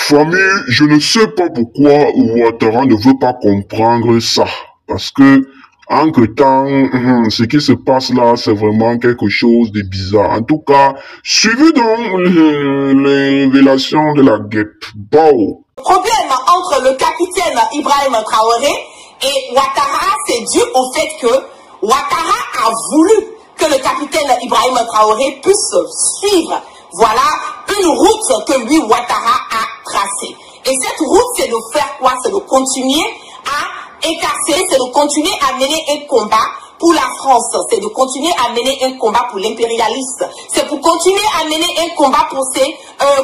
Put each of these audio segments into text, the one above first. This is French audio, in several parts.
Famille, je ne sais pas pourquoi Ouattara ne veut pas comprendre ça. Parce que, entre-temps, ce qui se passe là, c'est vraiment quelque chose de bizarre. En tout cas, suivez donc les révélations de la guêpe. Bao. Le problème entre le capitaine Ibrahim Traoré et Ouattara, c'est dû au fait que Ouattara a voulu que le capitaine Ibrahim Traoré puisse suivre, voilà, une route que lui, Ouattara, a tracée. Et cette route, c'est de faire quoi? C'est de continuer à écarter, c'est de continuer à mener un combat pour la France, c'est de continuer à mener un combat pour l'impérialiste, c'est pour continuer à mener un combat pour ces,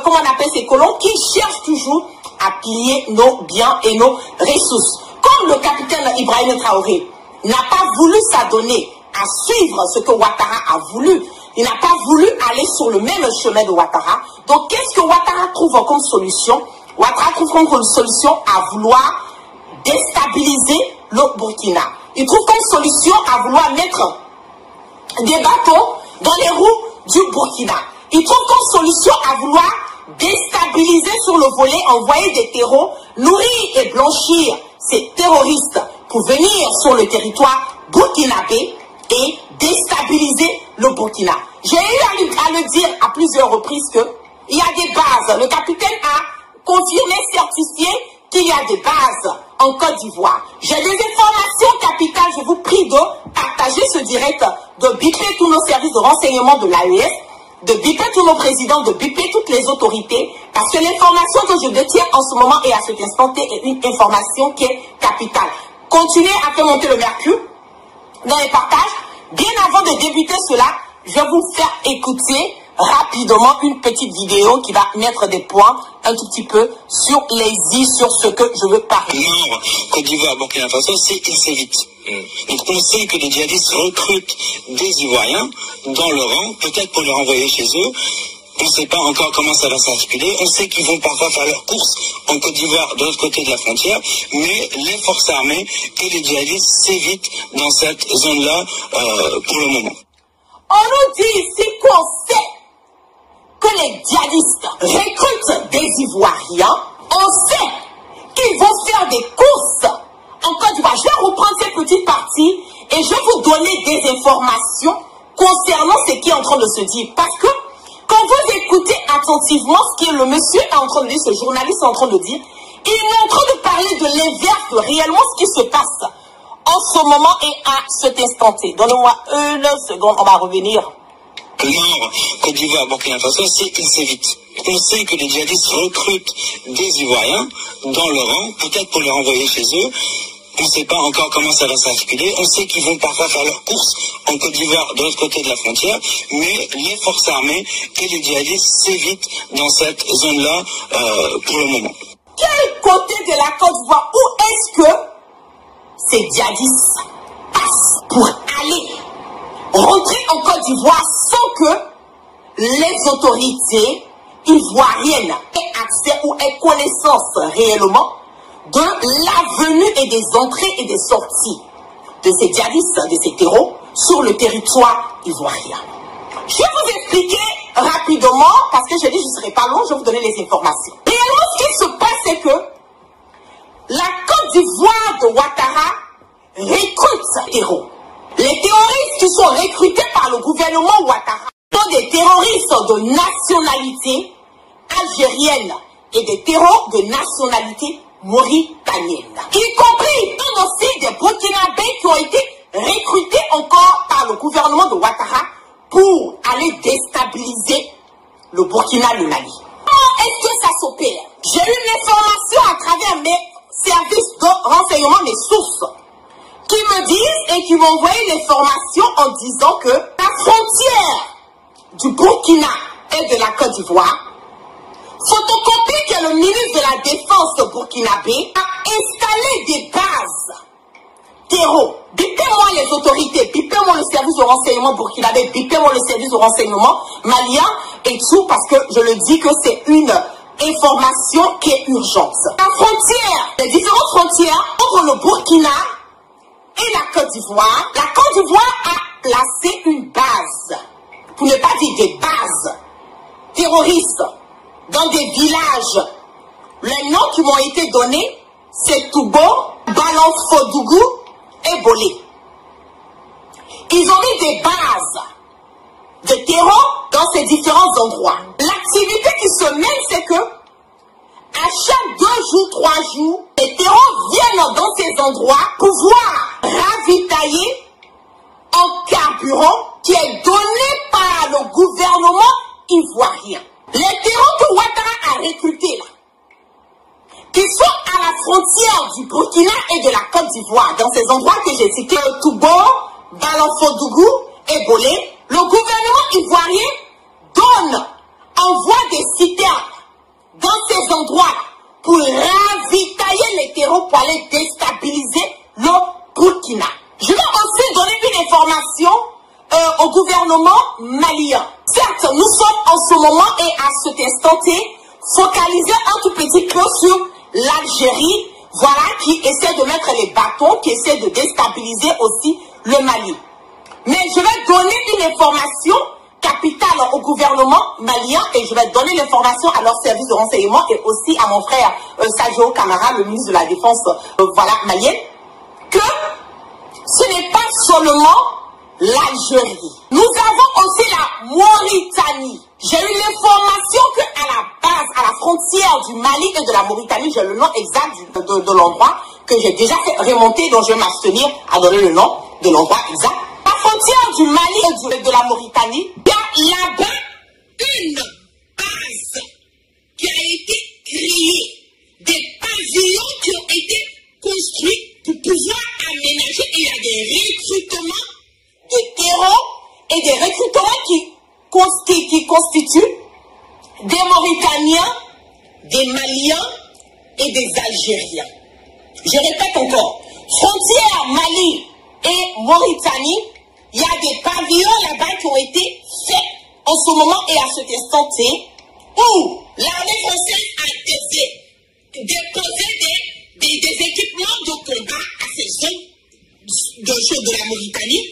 comment on appelle ces colons qui cherchent toujours à piller nos biens et nos ressources. Comme le capitaine Ibrahim Traoré n'a pas voulu s'adonner à suivre ce que Ouattara a voulu, il n'a pas voulu aller sur le même chemin de Ouattara. Donc qu'est-ce que Ouattara trouve comme solution? Ouattara trouve comme solution à vouloir déstabiliser le Burkina. Il trouve comme solution à vouloir mettre des bâtons dans les roues du Burkina. Il trouve comme solution à vouloir déstabiliser sur le volet, envoyer des terreaux, nourrir et blanchir ces terroristes pour venir sur le territoire burkinabé et déstabiliser le Burkina. J'ai eu à le dire à plusieurs reprises qu'il y a des bases. Le capitaine a confirmé, certifié qu'il y a des bases en Côte d'Ivoire. J'ai des informations capitales, je vous prie de partager ce direct, de biper tous nos services de renseignement de l'AES, de biper tous nos présidents, de biper toutes les autorités, parce que l'information que je détiens en ce moment et à cet instant T est une information qui est capitale. Continuez à faire monter le mercure dans les partages. Bien avant de débuter cela, je vais vous faire écouter rapidement une petite vidéo qui va mettre des points un tout petit peu sur les i, sur ce que je veux parler. Nord, Côte d'Ivoire, Burkina Faso, c'est assez vite. Donc on sait que les djihadistes recrutent des Ivoiriens dans le rang, peut-être pour les renvoyer chez eux. On ne sait pas encore comment ça va s'articuler. On sait qu'ils vont parfois faire leurs courses en Côte d'Ivoire de l'autre côté de la frontière, mais les forces armées et les djihadistes s'évitent dans cette zone-là pour le moment. On nous dit ici qu'on sait que les djihadistes recrutent des Ivoiriens. On sait qu'ils vont faire des courses en Côte d'Ivoire. Je vais reprendre cette petite partie et je vais vous donner des informations concernant ce qui est en train de se dire. Parce que quand vous écoutez attentivement ce que le monsieur est en train de dire, ce journaliste est en train de dire, il est en train de parler de l'inverse de réellement ce qui se passe en ce moment et à cet instant T. Donnez-moi une seconde, on va revenir. Nord, Côte d'Ivoire, Burkina Faso, c'est assez vite. On sait que les djihadistes recrutent des Ivoiriens dans le rang, peut-être pour les renvoyer chez eux. On ne sait pas encore comment ça va s'articuler. On sait qu'ils vont parfois faire leurs courses en Côte d'Ivoire de l'autre côté de la frontière, mais les forces armées et les djihadistes s'évitent dans cette zone-là pour le moment. Quel côté de la Côte d'Ivoire, où est-ce que ces djihadistes passent pour aller rentrer en Côte d'Ivoire sans que les autorités ivoiriennes aient accès ou aient connaissance réellement de la venue et des entrées et des sorties de ces djihadistes, de ces terreaux sur le territoire ivoirien. Je vais vous expliquer rapidement, parce que je dis que je ne serai pas long, je vais vous donner les informations. Réellement, ce qui se passe, c'est que la Côte d'Ivoire de Ouattara recrute ces terreaux. Les terroristes qui sont recrutés par le gouvernement Ouattara sont des terroristes de nationalité algérienne et des terroristes de nationalité mauritanienne. Y compris aussi des Burkinabés qui ont été recrutés encore par le gouvernement de Ouattara pour aller déstabiliser le Burkina, le Mali. Comment est-ce que ça s'opère? J'ai eu une information à travers mes services de renseignement, mes sources, qui me disent et qui m'ont envoyé l'information en disant que la frontière du Burkina et de la Côte d'Ivoire, Photocopie, qui est le ministre de la Défense burkinabé, a installé des bases terreaux. Bipez-moi les autorités, bipez-moi le service de renseignement burkinabé, bipez-moi le service de renseignement malien et tout, parce que je le dis que c'est une information qui est urgente. La frontière, les différentes frontières entre le Burkina et la Côte d'Ivoire, la Côte d'Ivoire a placé une base, pour ne pas dire des bases terroristes, dans des villages qui m'ont été donnés, c'est Toubo, Balanfodougou et Bolé. Ils ont mis des bases de terreau dans ces différents endroits. L'activité qui se mène, c'est que à chaque 2 jours, 3 jours, les terreaux viennent dans ces endroits pour pouvoir ravitailler un carburant qui est donné par le gouvernement ivoirien. Les terreaux que Ouattara a recrutés là, qui sont à la frontière du Burkina et de la Côte d'Ivoire, dans ces endroits que j'ai cités, Toubo, Balanfodougou et Bolé, le gouvernement ivoirien envoie des citernes dans ces endroits pour ravitailler les terreaux pour aller déstabiliser le Burkina. Je vais aussi donner une information au gouvernement malien. Certes, nous sommes en ce moment et à cet instant focalisés un tout petit peu sur l'Algérie, voilà, qui essaie de mettre les bâtons, qui essaie de déstabiliser aussi le Mali. Mais je vais donner une information capitale au gouvernement malien et je vais donner l'information à leur service de renseignement et aussi à mon frère Sadio Camara, le ministre de la Défense voilà, malienne, que ce n'est pas seulement l'Algérie. Nous avons aussi la Mauritanie. J'ai eu l'information qu'à la base, à la frontière du Mali et de la Mauritanie, j'ai le nom exact de l'endroit que j'ai déjà fait remonter, donc je vais m'abstenir à donner le nom de l'endroit exact. À la frontière du Mali et de la Mauritanie, il y a là-bas une base qui a été créée, des pavillons qui ont été construits pour pouvoir aménager. Il y a des recrutements de terreau et des recrutements qui constituent des Mauritaniens, des Maliens et des Algériens. Je répète encore, frontière Mali et Mauritanie, il y a des pavillons là-bas qui ont été faits en ce moment et à cet instant T, où l'armée française a déposé des équipements de combat à ces zones de la Mauritanie.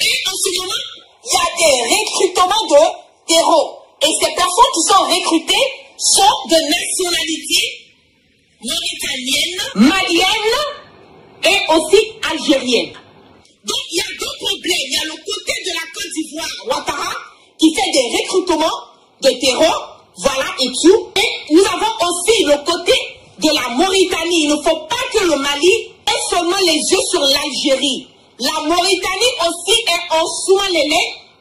Et en ce moment, il y a des recrutements de terreau. Et ces personnes qui sont recrutées sont de nationalité mauritanienne, malienne et aussi algérienne. Donc il y a deux problèmes. Il y a le côté de la Côte d'Ivoire, Ouattara, qui fait des recrutements de terreau, voilà et tout. Et nous avons aussi le côté de la Mauritanie. Il ne faut pas que le Mali ait seulement les yeux sur l'Algérie. La Mauritanie aussi est en soin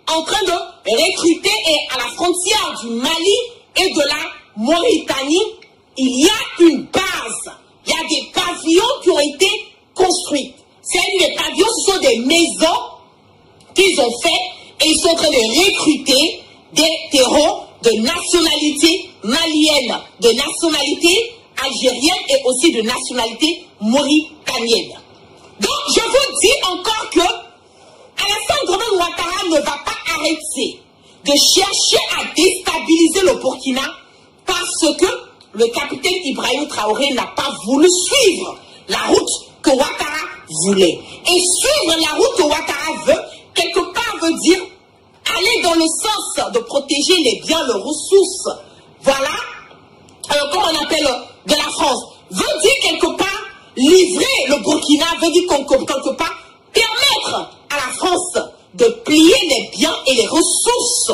en train de recruter et à la frontière du Mali et de la Mauritanie, il y a une base. Il y a des pavillons qui ont été construits. Des pavillons, ce sont des maisons qu'ils ont fait et ils sont en train de recruter des terreaux de nationalité malienne, de nationalité algérienne et aussi de nationalité mauritanienne. Donc, je vous dis encore que Alassane Dramane Ouattara ne va pas arrêter de chercher à déstabiliser le Burkina parce que le capitaine Ibrahim Traoré n'a pas voulu suivre la route que Ouattara voulait. Et suivre la route que Ouattara veut, quelque part veut dire aller dans le sens de protéger les biens, les ressources, voilà, comment on appelle, de la France. Veut dire quelque part livrer le Burkina, veut dire quelque part permettre à la France de plier les biens et les ressources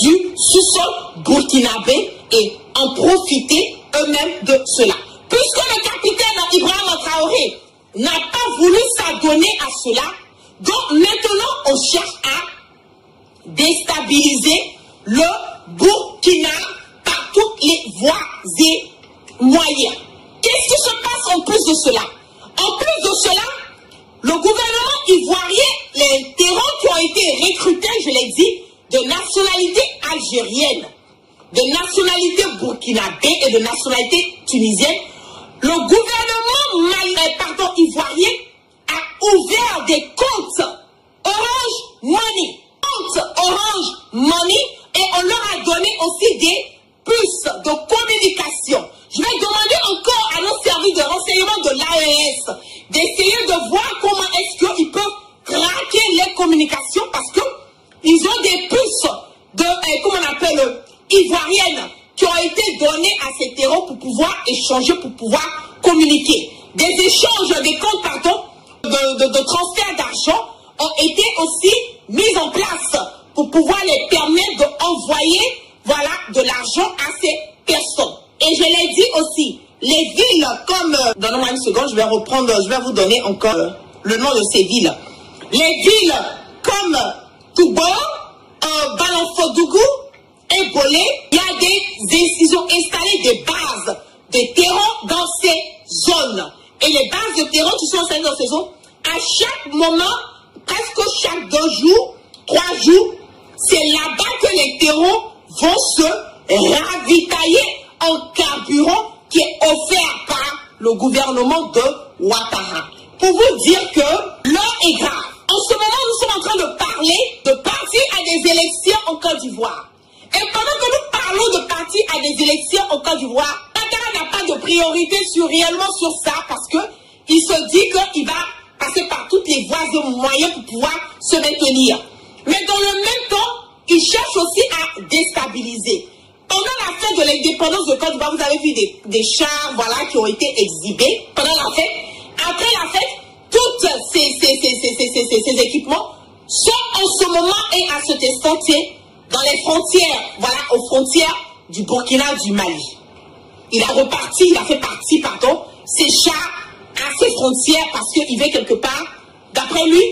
du sous-sol burkinabé et en profiter eux-mêmes de cela. Puisque le capitaine Ibrahim Traoré n'a pas voulu s'adonner à cela, donc maintenant on cherche à déstabiliser le Burkina par toutes les voies et moyens. Qu'est-ce qui se passe en plus de cela? En plus de cela, le gouvernement ivoirien, les terreaux qui ont été recrutés, je l'ai dit, de nationalité algérienne, de nationalité burkinabé et de nationalité tunisienne, le gouvernement ivoirien a ouvert des comptes Orange Money. Comptes Orange Money et on leur a donné aussi des puces de communication. Je vais demander encore à nos services de renseignement de l'AES d'essayer de voir comment est-ce qu'ils peuvent craquer les communications parce qu'ils ont des puces de, comment on appelle, ivoiriennes qui ont été données à ces terreaux pour pouvoir échanger, pour pouvoir communiquer. Des échanges, des comptes, pardon, de transfert d'argent ont été aussi mis en place pour pouvoir les permettre d'envoyer, voilà, de l'argent à ces personnes. Et je l'ai dit aussi, les villes comme, donnez-moi une seconde, je vais reprendre, je vais vous donner encore le nom de ces villes. Les villes comme Toubo, Balanfodougou et Bolé, il y a ils ont installé des bases de terror dans ces zones. Et les bases de terror qui sont installées dans ces zones, à chaque moment, presque chaque 2 jours, 3 jours, c'est là-bas que les terreaux vont se ravitailler en carburant qui est offert par le gouvernement de Ouattara. Pour vous dire que l'heure est grave. En ce moment, nous sommes en train de parler de partir à des élections en Côte d'Ivoire. Et pendant que nous parlons de partir à des élections en Côte d'Ivoire, Ouattara n'a pas de priorité réellement sur ça parce qu'il se dit qu'il va passer par toutes les voies et moyens pour pouvoir se maintenir. Mais dans le même temps, il cherche aussi à déstabiliser. Pendant la fête de l'indépendance de Côte d'Ivoire, vous avez vu des chars, voilà, qui ont été exhibés pendant la fête. Après la fête, tous ces équipements sont en ce moment et à cet instant dans les frontières, voilà, aux frontières du Burkina, du Mali. Il a fait partie, pardon, ces chars à ses frontières parce qu'il veut quelque part, d'après lui,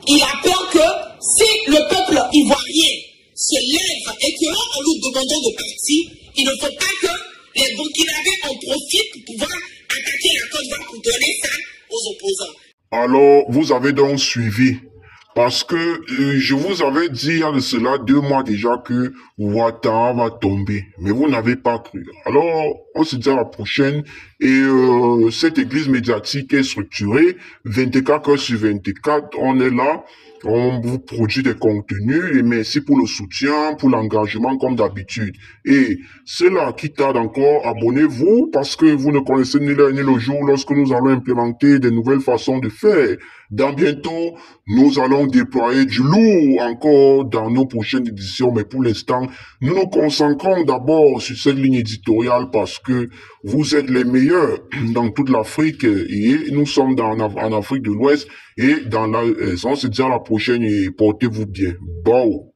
il a peur que si le peuple ivoirien se lève et que là, en lui demandant de partir, il ne faut pas que les Burkinabés en profitent pour pouvoir attaquer la Côte d'Ivoire pour donner ça aux opposants. Alors, vous avez donc suivi. Parce que je vous avais dit il y a de cela 2 mois déjà que Ouattara va tomber. Mais vous n'avez pas cru. Alors, on se dit à la prochaine. Et cette église médiatique est structurée. 24 heures sur 24, on est là. On vous produit des contenus et merci pour le soutien, pour l'engagement comme d'habitude. Et ceux-là qui tardent encore, abonnez-vous parce que vous ne connaissez ni l'heure ni le jour lorsque nous allons implémenter de nouvelles façons de faire. Dans bientôt, nous allons déployer du lourd encore dans nos prochaines éditions, mais pour l'instant, nous nous concentrons d'abord sur cette ligne éditoriale parce que vous êtes les meilleurs dans toute l'Afrique et nous sommes en Afrique de l'Ouest et on se dit à la prochaine et portez-vous bien. Bon.